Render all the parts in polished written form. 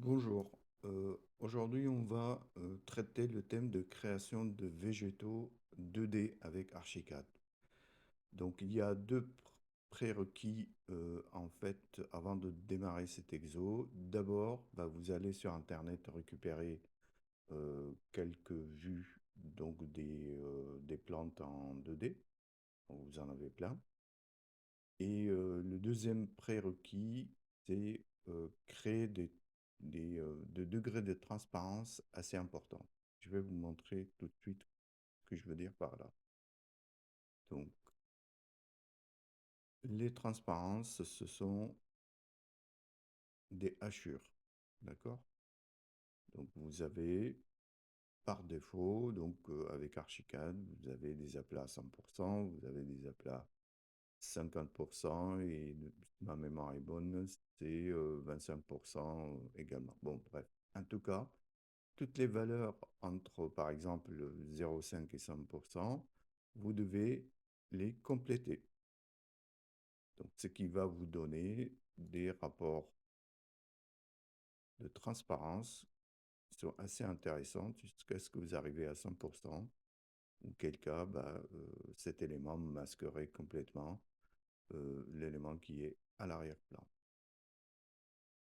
Bonjour. Aujourd'hui, on va traiter le thème de création de végétaux 2D avec Archicad. Donc, il y a deux prérequis en fait avant de démarrer cet exo. D'abord, vous allez sur Internet récupérer quelques vues donc des plantes en 2D. Vous en avez plein. Et le deuxième prérequis, c'est créer de degrés de transparence assez importants. Je vais vous montrer tout de suite ce que je veux dire par là. Donc, les transparences, ce sont des hachures. D'accord? Donc, vous avez par défaut, donc avec Archicad, vous avez des aplats à 100%, vous avez des aplats 50% et si ma mémoire est bonne, c'est 25% également. Bon, bref. En tout cas, toutes les valeurs entre, par exemple, 0,5 et 100%, vous devez les compléter. Donc, ce qui va vous donner des rapports de transparence qui sont assez intéressants jusqu'à ce que vous arrivez à 100%, auquel cas, cet élément masquerait complètement l'élément qui est à l'arrière-plan.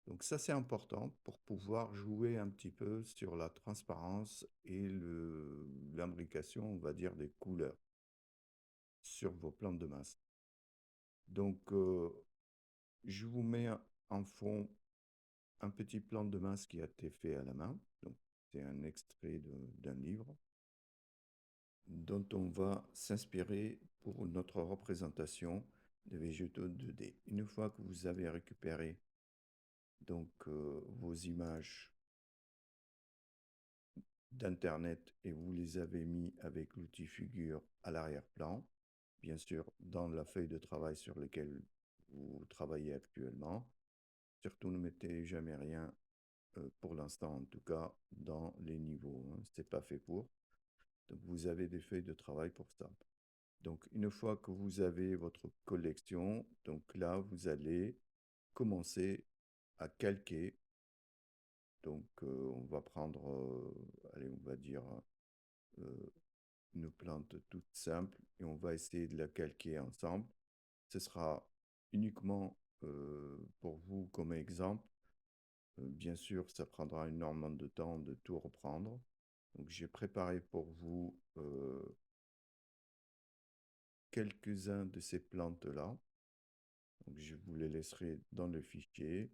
Donc ça, c'est important pour pouvoir jouer un petit peu sur la transparence et l'imbrication, on va dire, des couleurs sur vos plantes de masse. Donc, je vous mets en fond un petit plan de masse qui a été fait à la main. Donc, c'est un extrait d'un livre dont on va s'inspirer pour notre représentation des végétaux 2D. Une fois que vous avez récupéré donc vos images d'Internet et vous les avez mis avec l'outil figure à l'arrière-plan, bien sûr dans la feuille de travail sur laquelle vous travaillez actuellement. Surtout ne mettez jamais rien, pour l'instant en tout cas, dans les niveaux, hein. Ce n'est pas fait pour. Donc vous avez des feuilles de travail pour ça. Donc une fois que vous avez votre collection, donc là vous allez commencer à calquer. Donc on va prendre, allez, on va dire euh, une plante toute simple et on va essayer de la calquer ensemble. Ce sera uniquement pour vous comme exemple. Bien sûr, ça prendra énormément de temps de tout reprendre. Donc, j'ai préparé pour vous quelques-uns de ces plantes-là. Donc, je vous les laisserai dans le fichier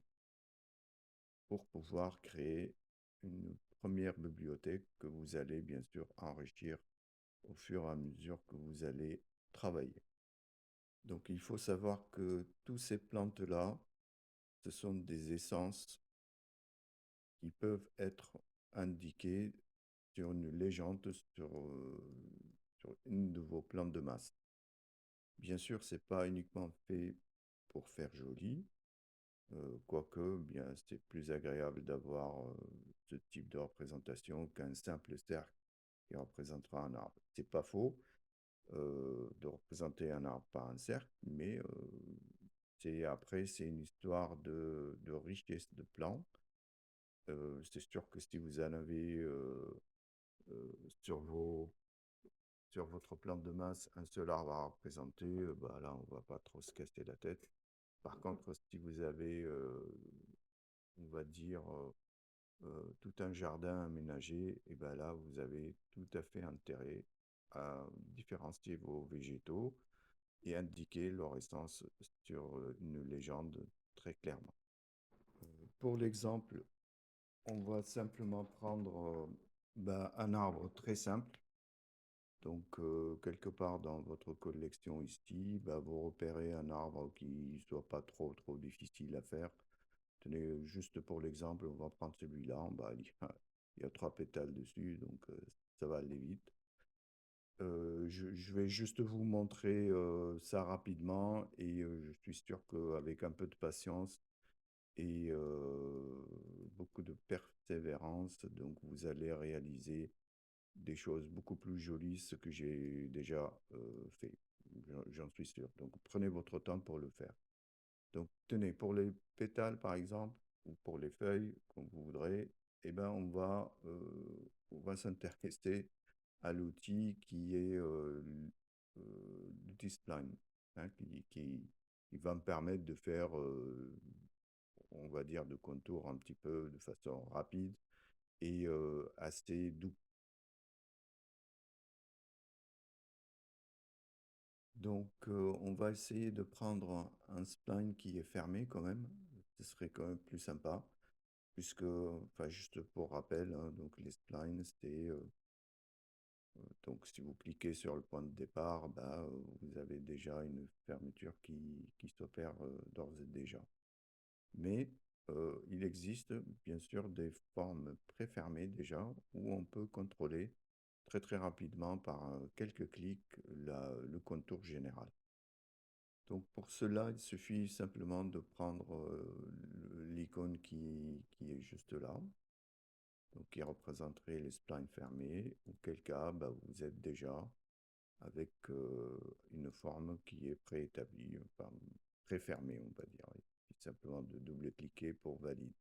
pour pouvoir créer une première bibliothèque que vous allez bien sûr enrichir au fur et à mesure que vous allez travailler. Donc, il faut savoir que tous ces plantes-là, ce sont des essences qui peuvent être indiquées sur une légende sur une de vos plantes de masse. Bien sûr, ce n'est pas uniquement fait pour faire joli, quoique bien c'est plus agréable d'avoir ce type de représentation qu'un simple cercle qui représentera un arbre. C'est pas faux de représenter un arbre par un cercle, mais après c'est une histoire de richesse de plants. C'est sûr que si vous en avez sur sur votre plante de masse un seul arbre à représenter, là, on va pas trop se casser la tête. Par contre, si vous avez, on va dire, tout un jardin aménagé, et ben là, vous avez tout à fait intérêt à différencier vos végétaux et indiquer leur essence sur une légende très clairement. Pour l'exemple, on va simplement prendre un arbre très simple. Donc, quelque part dans votre collection ici, vous repérez un arbre qui ne soit pas trop difficile à faire. Tenez, juste pour l'exemple, on va prendre celui-là. Il y a trois pétales dessus, donc ça va aller vite. Je vais juste vous montrer ça rapidement et je suis sûr qu'avec un peu de patience et beaucoup de persévérance, donc vous allez réaliser des choses beaucoup plus jolies, ce que j'ai déjà fait. J'en suis sûr. Donc prenez votre temps pour le faire. Donc tenez, pour les pétales par exemple, ou pour les feuilles, comme vous voudrez, eh ben, on va s'intéresser à l'outil qui est l'outil Spline, hein, qui va me permettre de faire, on va dire, de contours un petit peu de façon rapide et assez doux. Donc, on va essayer de prendre un spline qui est fermé quand même. Ce serait quand même plus sympa, puisque, enfin, juste pour rappel, hein, donc les splines, c'est donc si vous cliquez sur le point de départ, bah, vous avez déjà une fermeture qui s'opère d'ores et déjà. Mais il existe bien sûr des formes préfermées déjà où on peut contrôler très très rapidement par quelques clics le contour général. Donc pour cela, il suffit simplement de prendre l'icône qui est juste là, donc qui représenterait les splines fermés, auquel cas bah, vous êtes déjà avec une forme qui est préétablie, enfin, préfermée, on va dire. Il suffit simplement de double-cliquer pour valider.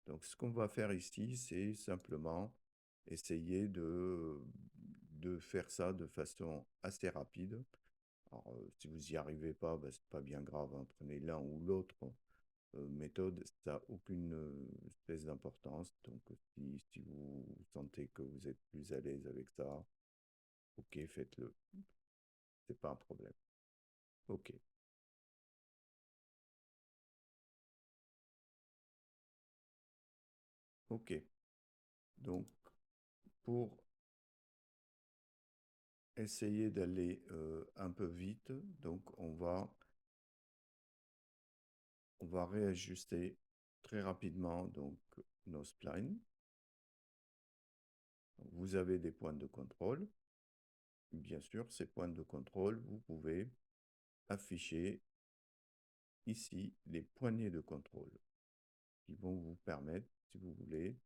Donc ce qu'on va faire ici, c'est simplement essayer de faire ça de façon assez rapide. Alors, si vous n'y arrivez pas, bah, c'est pas bien grave, hein. Prenez l'un ou l'autre méthode, ça n'a aucune espèce d'importance. Donc, si vous sentez que vous êtes plus à l'aise avec ça, ok, faites-le. C'est pas un problème. Ok, ok. Donc, pour essayer d'aller un peu vite, donc on va réajuster très rapidement donc nos splines. Vous avez des points de contrôle. Bien sûr, ces points de contrôle, vous pouvez afficher ici les poignées de contrôle qui vont vous permettre, si vous voulez,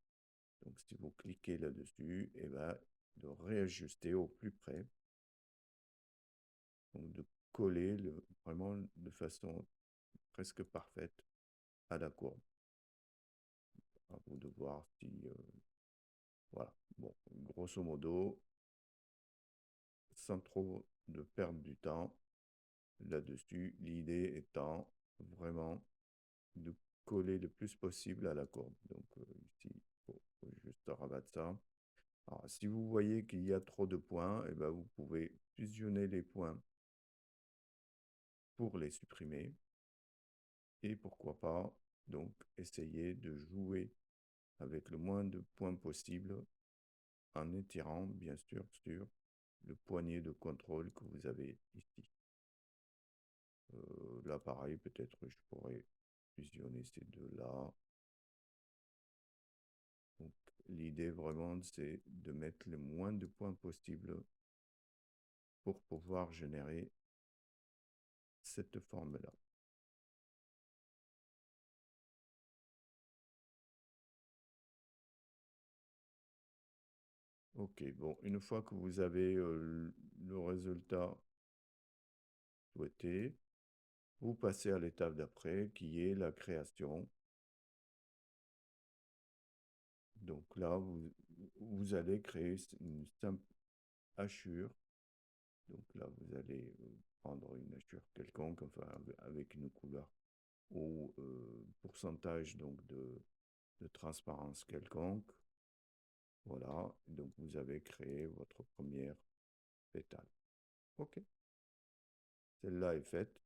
donc si vous cliquez là-dessus, et ben, de réajuster au plus près, donc de coller vraiment de façon presque parfaite à la courbe. À vous de voir si... voilà. Bon, grosso modo, sans trop de perdre du temps là-dessus, l'idée étant vraiment de coller le plus possible à la courbe. Donc ici, il faut juste rabattre ça. Alors, si vous voyez qu'il y a trop de points, eh ben, vous pouvez fusionner les points pour les supprimer. Et pourquoi pas, donc, essayer de jouer avec le moins de points possible en étirant, bien sûr, sur le poignet de contrôle que vous avez ici. Là, pareil, peut-être je pourrais fusionner ces deux-là. Donc, l'idée vraiment, c'est de mettre le moins de points possible pour pouvoir générer cette forme-là. Ok, bon, une fois que vous avez le résultat souhaité, vous passez à l'étape d'après qui est la création. Donc là, vous allez créer une simple hachure. Donc là, vous allez prendre une hachure quelconque, enfin avec une couleur ou pourcentage donc de transparence quelconque. Voilà, donc vous avez créé votre première pétale. Ok, celle-là est faite.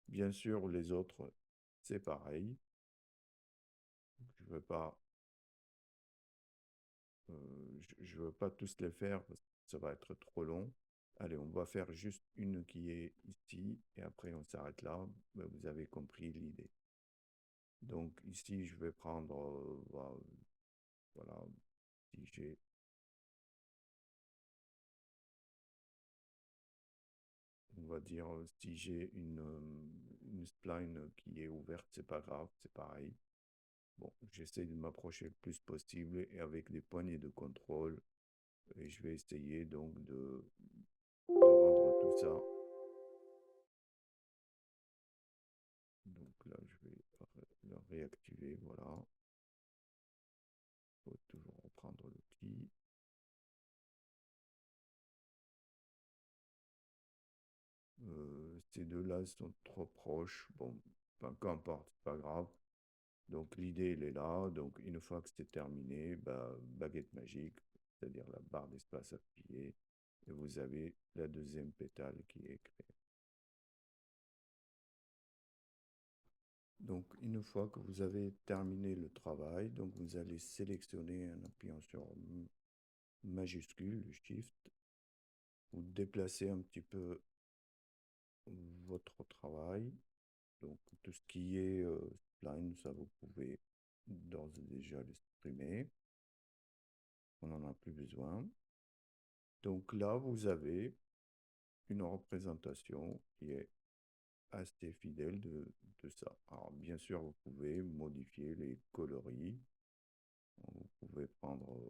Bien sûr, les autres, c'est pareil. Je ne veux pas, je veux pas tous les faire parce que ça va être trop long. Allez, on va faire juste une qui est ici et après on s'arrête là. Ben, vous avez compris l'idée. Donc ici, je vais prendre, voilà, si j'ai, on va dire, si j'ai une spline qui est ouverte, c'est pas grave, c'est pareil. Bon, j'essaie de m'approcher le plus possible et avec des poignées de contrôle. Et je vais essayer donc de rendre tout ça. Donc là, je vais le réactiver, voilà. ici. Ces deux-là sont trop proches. Bon, enfin, qu'importe, c'est pas grave. Donc l'idée, elle est là. Donc une fois que c'est terminé, bah, baguette magique, c'est-à-dire la barre d'espace appuyée, et vous avez la deuxième pétale qui est créée. Donc une fois que vous avez terminé le travail, donc vous allez sélectionner en appuyant sur majuscule, le Shift, vous déplacez un petit peu votre travail. Donc tout ce qui est spline, ça vous pouvez d'ores et déjà le supprimer. On n'en a plus besoin. Donc là, vous avez une représentation qui est assez fidèle de ça. Alors bien sûr, vous pouvez modifier les coloris. Vous pouvez prendre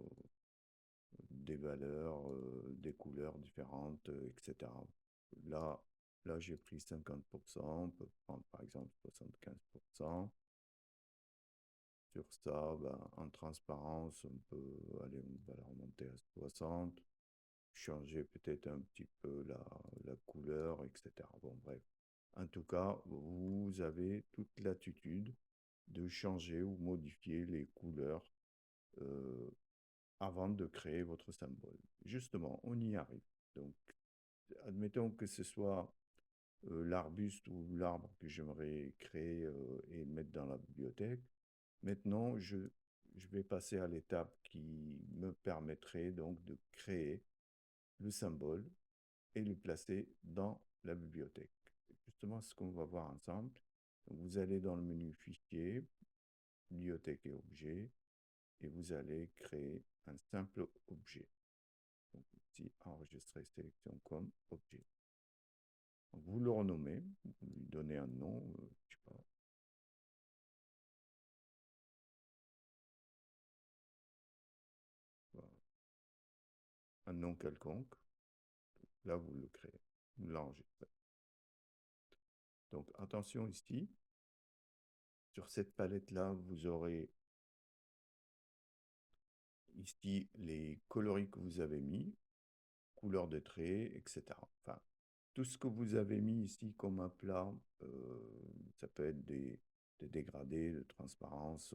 des valeurs, des couleurs différentes, etc. Là, là j'ai pris 50%, on peut prendre par exemple 75%. Sur ça, ben, en transparence, on peut aller, on va la remonter à 60, changer peut-être un petit peu la couleur, etc. Bon, bref. En tout cas, vous avez toute l'attitude de changer ou modifier les couleurs euh, avant de créer votre symbole. Justement, on y arrive. Donc, admettons que ce soit l'arbuste ou l'arbre que j'aimerais créer et mettre dans la bibliothèque. Maintenant, je vais passer à l'étape qui me permettrait donc de créer le symbole et le placer dans la bibliothèque. Justement, c'est ce qu'on va voir ensemble. Donc, vous allez dans le menu Fichier, Bibliothèque et Objets, et vous allez créer un simple objet. Donc ici, enregistrer sélection comme objet. Donc, vous le renommez, vous lui donnez un nom, je sais pas, voilà, un nom quelconque. Là, vous le créez, vous l'enregistrez. Donc attention ici, sur cette palette-là, vous aurez ici les coloris que vous avez mis, couleur de trait, etc. Enfin, tout ce que vous avez mis ici comme un plat, ça peut être des dégradés de transparence,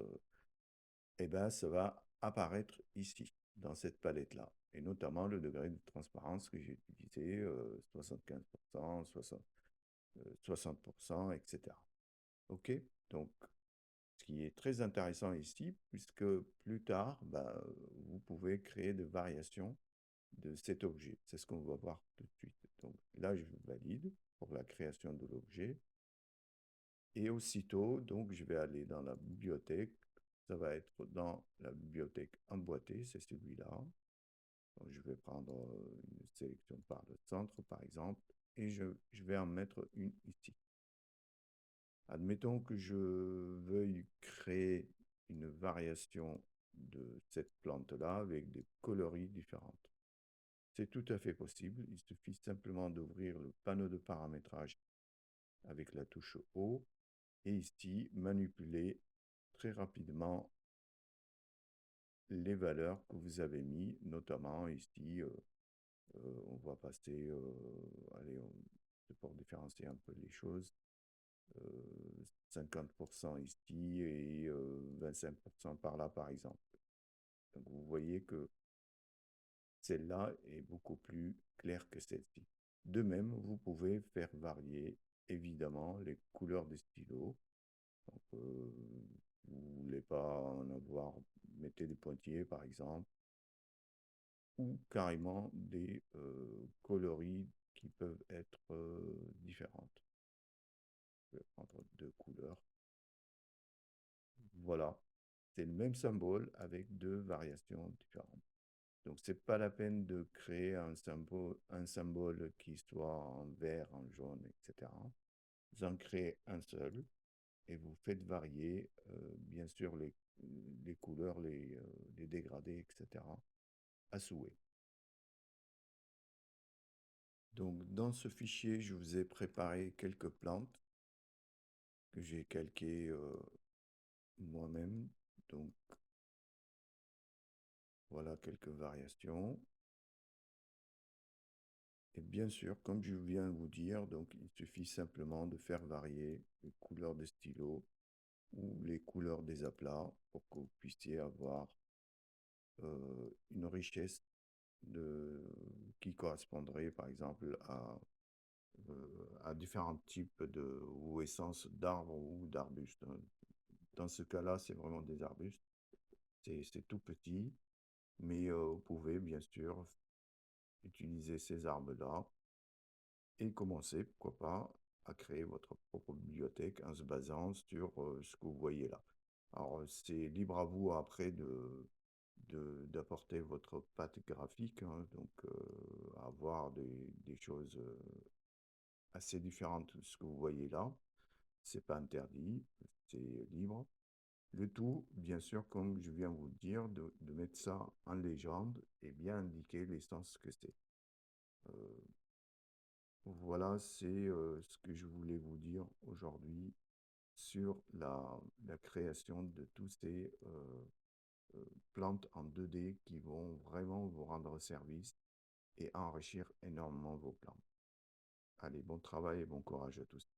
et ben ça va apparaître ici, dans cette palette-là. Et notamment le degré de transparence que j'ai utilisé, 75%, 60%, etc. OK? Donc, ce qui est très intéressant ici, puisque plus tard, bah, vous pouvez créer des variations de cet objet. C'est ce qu'on va voir tout de suite. Donc là, je valide pour la création de l'objet. Et aussitôt, donc, je vais aller dans la bibliothèque. Ça va être dans la bibliothèque emboîtée, c'est celui-là. Donc, je vais prendre une sélection par le centre, par exemple, et je vais en mettre une ici. Admettons que je veuille créer une variation de cette plante-là avec des coloris différentes. C'est tout à fait possible. Il suffit simplement d'ouvrir le panneau de paramétrage avec la touche O et ici manipuler très rapidement les valeurs que vous avez mis, notamment ici, on va passer, allez, pour différencier un peu les choses, 50% ici et 25% par là, par exemple. Donc vous voyez que celle-là est beaucoup plus claire que celle-ci. De même, vous pouvez faire varier évidemment les couleurs des stylos. Donc, vous ne voulez pas en avoir, mettez des pointillés par exemple, ou carrément des coloris qui peuvent être différentes. Je vais prendre deux couleurs. Voilà, c'est le même symbole avec deux variations différentes. Donc, ce n'est pas la peine de créer un symbole qui soit en vert, en jaune, etc. Vous en créez un seul et vous faites varier, bien sûr, les couleurs, les dégradés, etc. à souhait. Donc, dans ce fichier, je vous ai préparé quelques plantes que j'ai calquées moi-même. Donc, Voilà quelques variations. Et bien sûr, comme je viens de vous dire, donc il suffit simplement de faire varier les couleurs des stylos ou les couleurs des aplats pour que vous puissiez avoir une richesse qui correspondrait par exemple à différents types de ou essences d'arbres ou d'arbustes. Dans ce cas-là, c'est vraiment des arbustes. C'est tout petit, mais vous pouvez bien sûr utiliser ces arbres-là et commencer, pourquoi pas, à créer votre propre bibliothèque en se basant sur ce que vous voyez là. Alors, c'est libre à vous après d'apporter votre patte graphique, hein, donc avoir des choses assez différentes de ce que vous voyez là. C'est pas interdit, c'est libre. Le tout, bien sûr, comme je viens de vous le dire, de mettre ça en légende et bien indiquer l'essence que c'est. Euh, voilà, c'est ce que je voulais vous dire aujourd'hui sur la création de tous ces plantes en 2D qui vont vraiment vous rendre service et enrichir énormément vos plans. Allez, bon travail et bon courage à tous.